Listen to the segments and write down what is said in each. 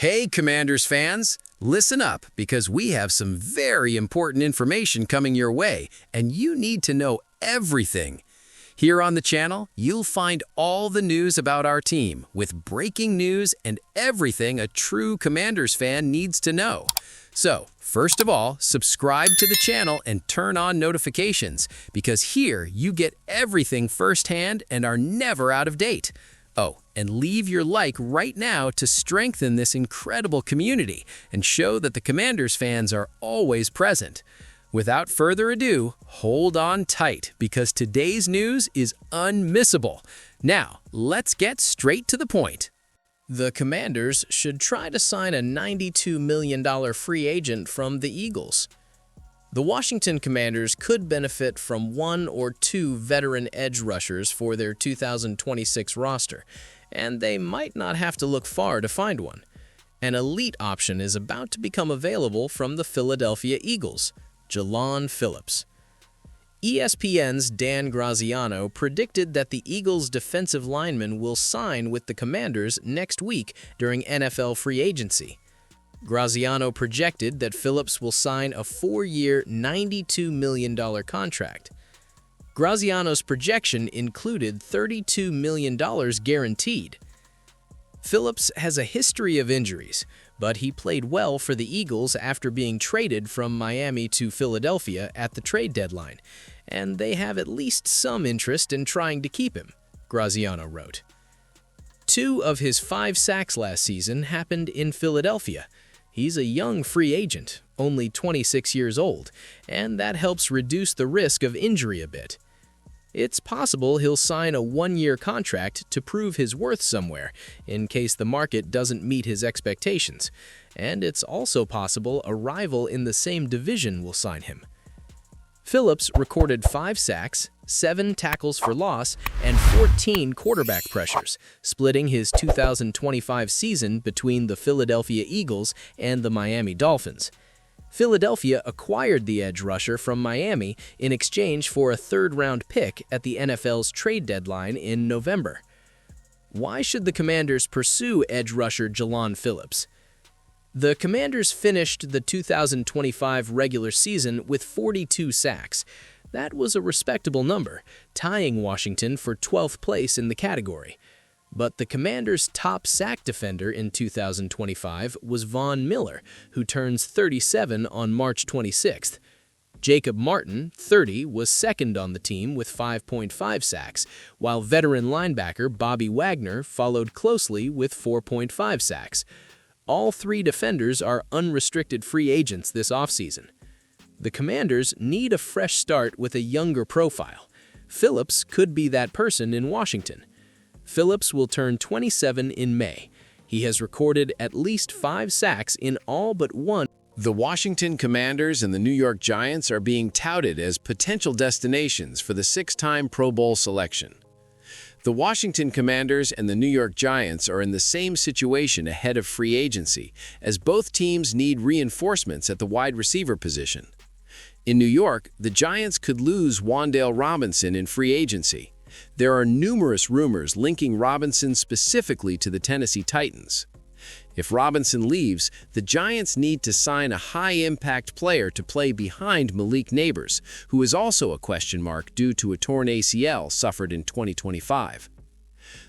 Hey, Commanders fans, listen up because we have some very important information coming your way, and you need to know everything. Here on the channel, you'll find all the news about our team with breaking news and everything a true Commanders fan needs to know. So, first of all, subscribe to the channel and turn on notifications because here you get everything firsthand and are never out of date. Oh, and leave your like right now to strengthen this incredible community and show that the Commanders fans are always present. Without further ado, hold on tight because today's news is unmissable. Now, let's get straight to the point. The Commanders should try to sign a $92 million free agent from the Eagles. The Washington Commanders could benefit from one or two veteran edge rushers for their 2026 roster, and they might not have to look far to find one. An elite option is about to become available from the Philadelphia Eagles, Jalon Phillips. ESPN's Dan Graziano predicted that the Eagles' defensive lineman will sign with the Commanders next week during NFL free agency. Graziano projected that Phillips will sign a 4-year, $92 million contract. Graziano's projection included $32 million guaranteed. Phillips has a history of injuries, but he played well for the Eagles after being traded from Miami to Philadelphia at the trade deadline, and they have at least some interest in trying to keep him, Graziano wrote. 2 of his 5 sacks last season happened in Philadelphia. He's a young free agent, only 26 years old, and that helps reduce the risk of injury a bit. It's possible he'll sign a 1-year contract to prove his worth somewhere, in case the market doesn't meet his expectations, and it's also possible a rival in the same division will sign him. Phillips recorded 5 sacks, 7 tackles for loss, and 14 quarterback pressures, splitting his 2025 season between the Philadelphia Eagles and the Miami Dolphins. Philadelphia acquired the edge rusher from Miami in exchange for a 3rd-round pick at the NFL's trade deadline in November. Why should the Commanders pursue edge rusher Jalon Phillips? The Commanders finished the 2025 regular season with 42 sacks. That was a respectable number, tying Washington for 12th place in the category. But the Commanders' top sack defender in 2025 was Von Miller, who turns 37 on March 26th. Jacob Martin, 30, was second on the team with 5.5 sacks, while veteran linebacker Bobby Wagner followed closely with 4.5 sacks. All 3 defenders are unrestricted free agents this offseason. The Commanders need a fresh start with a younger profile. Phillips could be that person in Washington. Phillips will turn 27 in May. He has recorded at least 5 sacks in all but one. The Washington Commanders and the New York Giants are being touted as potential destinations for the 6-time Pro Bowl selection. The Washington Commanders and the New York Giants are in the same situation ahead of free agency, as both teams need reinforcements at the wide receiver position. In New York, the Giants could lose Wan'Dale Robinson in free agency. There are numerous rumors linking Robinson specifically to the Tennessee Titans. If Robinson leaves, the Giants need to sign a high-impact player to play behind Malik Nabers, who is also a question mark due to a torn ACL suffered in 2025.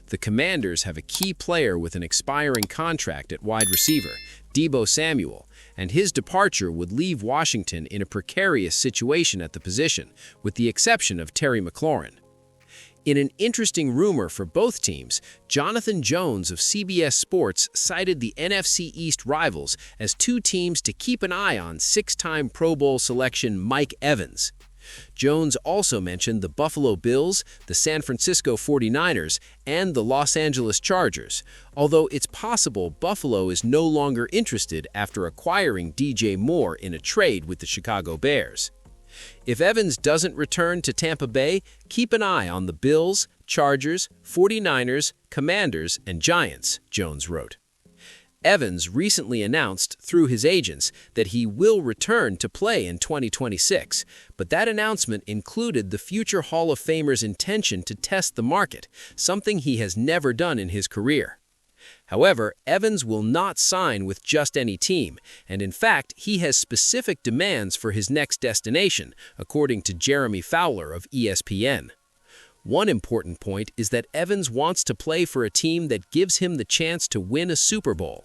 The Commanders have a key player with an expiring contract at wide receiver, Deebo Samuel, and his departure would leave Washington in a precarious situation at the position, with the exception of Terry McLaurin. In an interesting rumor for both teams, Jonathan Jones of CBS Sports cited the NFC East rivals as 2 teams to keep an eye on 6-time Pro Bowl selection Mike Evans. Jones also mentioned the Buffalo Bills, the San Francisco 49ers, and the Los Angeles Chargers, although it's possible Buffalo is no longer interested after acquiring DJ Moore in a trade with the Chicago Bears. If Evans doesn't return to Tampa Bay, keep an eye on the Bills, Chargers, 49ers, Commanders, and Giants, Jones wrote. Evans recently announced through his agents that he will return to play in 2026, but that announcement included the future Hall of Famer's intention to test the market, something he has never done in his career. However, Evans will not sign with just any team, and in fact, he has specific demands for his next destination, according to Jeremy Fowler of ESPN. One important point is that Evans wants to play for a team that gives him the chance to win a Super Bowl.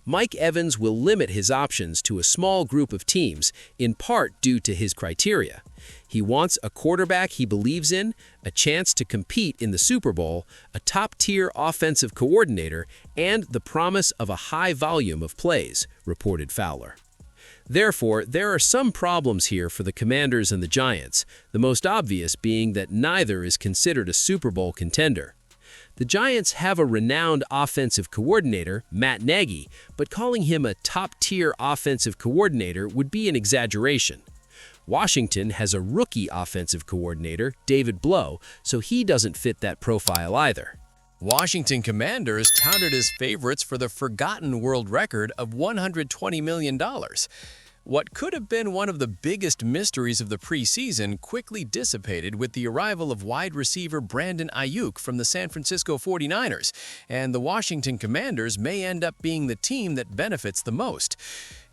Mike Evans will limit his options to a small group of teams, in part due to his criteria. He wants a quarterback he believes in, a chance to compete in the Super Bowl, a top-tier offensive coordinator, and the promise of a high volume of plays, reported Fowler. Therefore, there are some problems here for the Commanders and the Giants, the most obvious being that neither is considered a Super Bowl contender. The Giants have a renowned offensive coordinator, Matt Nagy, but calling him a top-tier offensive coordinator would be an exaggeration. Washington has a rookie offensive coordinator, David Blough, so he doesn't fit that profile either. Washington Commanders touted as favorites for the forgotten world record of $120 million. What could have been one of the biggest mysteries of the preseason quickly dissipated with the arrival of wide receiver Brandon Aiyuk from the San Francisco 49ers, and the Washington Commanders may end up being the team that benefits the most.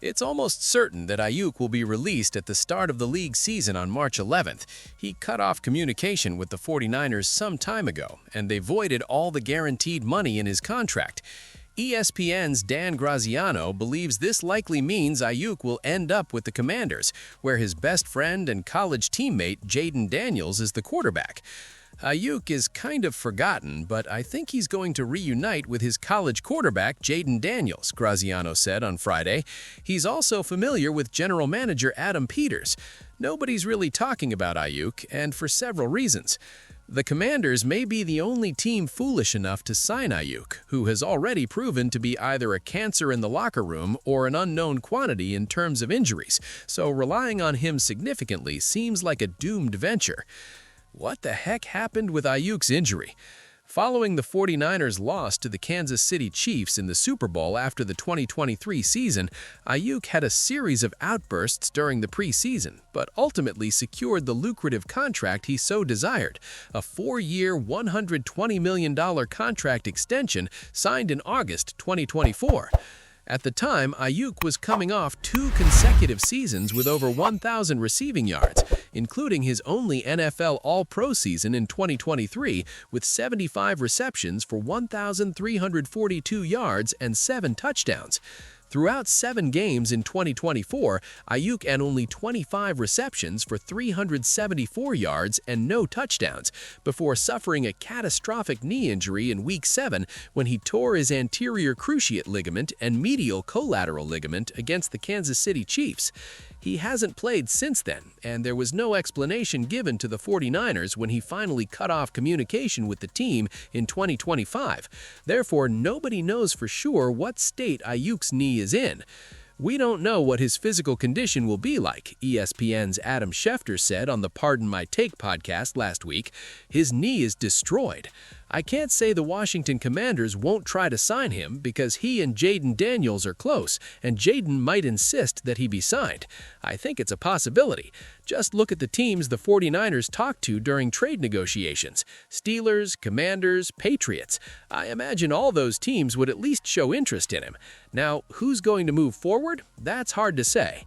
It's almost certain that Aiyuk will be released at the start of the league season on March 11th. He cut off communication with the 49ers some time ago, and they voided all the guaranteed money in his contract. ESPN's Dan Graziano believes this likely means Aiyuk will end up with the Commanders, where his best friend and college teammate Jayden Daniels is the quarterback. Aiyuk is kind of forgotten, but I think he's going to reunite with his college quarterback Jayden Daniels, Graziano said on Friday. He's also familiar with general manager Adam Peters. Nobody's really talking about Aiyuk, and for several reasons. The Commanders may be the only team foolish enough to sign Aiyuk, who has already proven to be either a cancer in the locker room or an unknown quantity in terms of injuries, so relying on him significantly seems like a doomed venture. What the heck happened with Aiyuk's injury? Following the 49ers' loss to the Kansas City Chiefs in the Super Bowl after the 2023 season, Aiyuk had a series of outbursts during the preseason, but ultimately secured the lucrative contract he so desired, a 4-year, $120 million contract extension signed in August 2024. At the time, Aiyuk was coming off 2 consecutive seasons with over 1,000 receiving yards, including his only NFL All-Pro season in 2023 with 75 receptions for 1,342 yards and 7 touchdowns. Throughout 7 games in 2024, Aiyuk had only 25 receptions for 374 yards and no touchdowns, before suffering a catastrophic knee injury in Week 7 when he tore his anterior cruciate ligament and medial collateral ligament against the Kansas City Chiefs. He hasn't played since then, and there was no explanation given to the 49ers when he finally cut off communication with the team in 2025. Therefore, nobody knows for sure what state Aiyuk's knee is in. We don't know what his physical condition will be like, ESPN's Adam Schefter said on the Pardon My Take podcast last week. His knee is destroyed. I can't say the Washington Commanders won't try to sign him because he and Jayden Daniels are close, and Jayden might insist that he be signed. I think it's a possibility. Just look at the teams the 49ers talked to during trade negotiations. Steelers, Commanders, Patriots. I imagine all those teams would at least show interest in him. Now, who's going to move forward? That's hard to say.